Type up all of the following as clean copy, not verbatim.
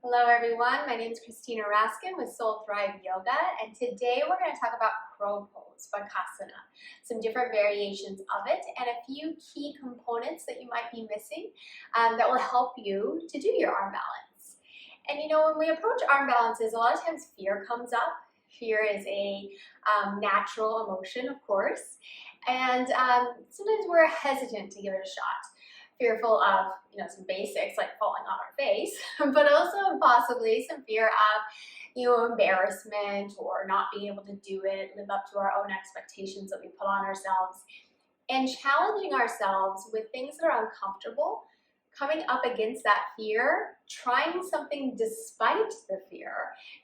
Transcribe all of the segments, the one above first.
Hello everyone, my name is Christina with Soul Thrive Yoga, and today we're going to talk about crow pose, Bakasana, some different variations of it, and a few key components that you might be missing that will help you to do your arm balance. And when we approach arm balances, a lot of times fear comes up. Fear is a natural emotion, of course, and sometimes we're hesitant to give it a shot. Fearful of some basics like falling on our face, but also possibly some fear of embarrassment or not being able to do it, live up to our own expectations that we put on ourselves, and challenging ourselves with things that are uncomfortable, coming up against that fear, trying something despite the fear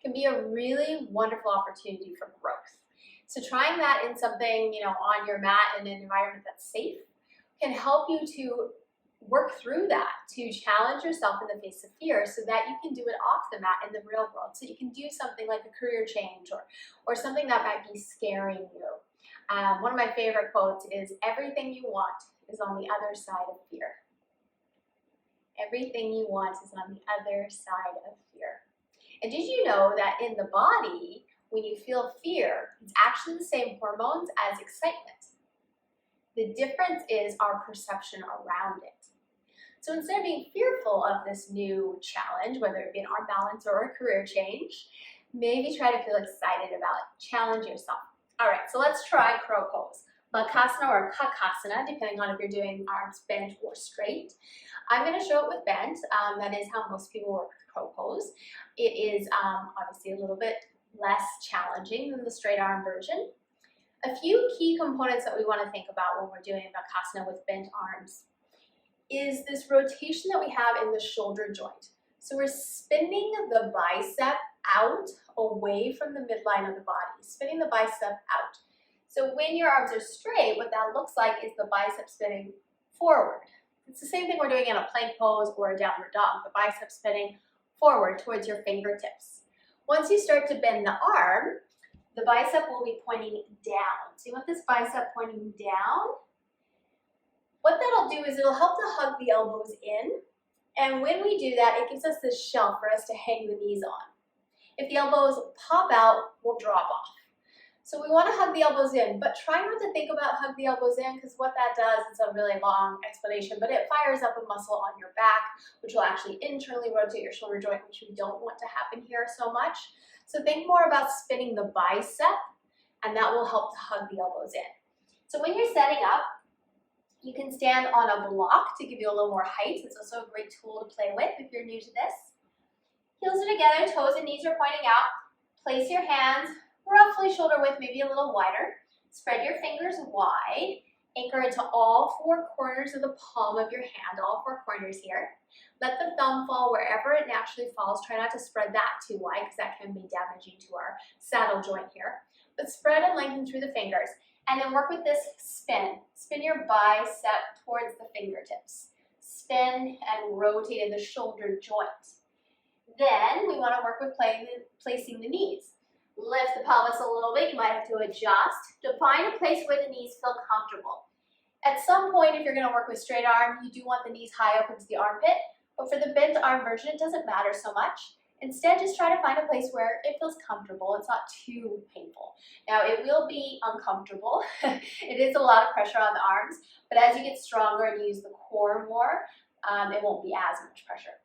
can be a really wonderful opportunity for growth. So trying that in something on your mat in an environment that's safe can help you to work through that, to challenge yourself in the face of fear so that you can do it off the mat in the real world. So you can do something like a career change or something that might be scaring you. One of my favorite quotes is, "Everything you want is on the other side of fear." Everything you want is on the other side of fear. And did you know that in the body, when you feel fear, it's actually the same hormones as excitement? The difference is our perception around it. So instead of being fearful of this new challenge, whether it be an arm balance or a career change, maybe try to feel excited about it. Challenge yourself. All right, so let's try crow pose. Bakasana or Kakasana, depending on if you're doing arms bent or straight. I'm going to show it with bent. That is how most people work with crow pose. It is obviously a little bit less challenging than the straight arm version. A few key components that we want to think about when we're doing Bakasana with bent arms is this rotation that we have in the shoulder joint. So we're spinning the bicep out away from the midline of the body, spinning the bicep out. So when your arms are straight, what that looks like is the bicep spinning forward. It's the same thing we're doing in a plank pose or a downward dog, the bicep spinning forward towards your fingertips. Once you start to bend the arm, the bicep will be pointing down. So you want this bicep pointing down. What that'll do is it'll help to hug the elbows in, and when we do that, it gives us this shelf for us to hang the knees on. If the elbows pop out, we'll drop off. So we want to hug the elbows in, but try not to think about hug the elbows in, because what that does is a really long explanation, but it fires up a muscle on your back, which will actually internally rotate your shoulder joint, which we don't want to happen here so much. So think more about spinning the bicep, and that will help to hug the elbows in. So when you're setting up, you can stand on a block to give you a little more height. It's also a great tool to play with if you're new to this. Heels are together, toes and knees are pointing out. Place your hands roughly shoulder width, maybe a little wider. Spread your fingers wide. Anchor into all four corners of the palm of your hand, all four corners here. Let the thumb fall wherever it naturally falls. Try not to spread that too wide because that can be damaging to our saddle joint here. But spread and lengthen through the fingers. And then work with this spin. Spin your bicep towards the fingertips. Spin and rotate in the shoulder joint. Then we want to work with placing the knees. Lift the pelvis a little bit. You might have to adjust to find a place where the knees feel comfortable. At some point, if you're going to work with straight arm, you do want the knees high up into the armpit. But for the bent arm version, it doesn't matter so much. Instead, just try to find a place where it feels comfortable. It's not too painful. Now, it will be uncomfortable. It is a lot of pressure on the arms, but as you get stronger and use the core more, it won't be as much pressure.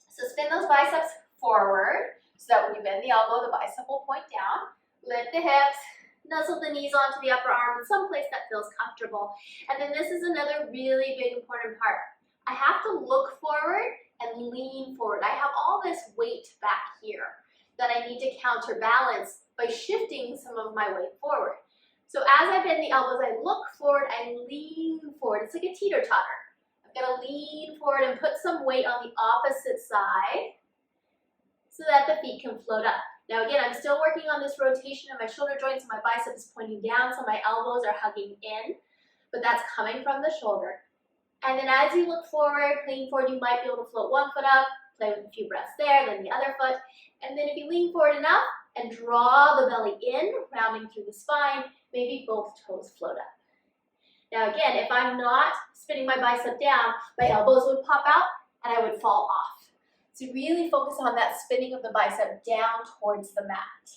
So spin those biceps forward so that when you bend the elbow, the bicep will point down. Lift the hips, nuzzle the knees onto the upper arm in some place that feels comfortable. And then this is another really big important part. I have to look forward and lean forward. I have all this weight back here that I need to counterbalance by shifting some of my weight forward. So as I bend the elbows, I look forward, I lean forward. It's like a teeter-totter. I'm gonna lean forward and put some weight on the opposite side so that the feet can float up. Now again, I'm still working on this rotation of my shoulder joints. My bicep is pointing down, so my elbows are hugging in, but that's coming from the shoulder. And then as you look forward, lean forward, you might be able to float one foot up, play with a few breaths there, then the other foot. And then if you lean forward enough and draw the belly in, rounding through the spine, maybe both toes float up. Now again, if I'm not spinning my bicep down, my elbows would pop out and I would fall off. So really focus on that spinning of the bicep down towards the mat.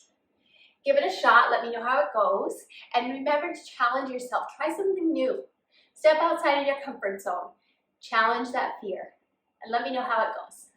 Give it a shot, let me know how it goes, and remember to challenge yourself. Try something new. Step outside of your comfort zone. Challenge that fear, and let me know how it goes.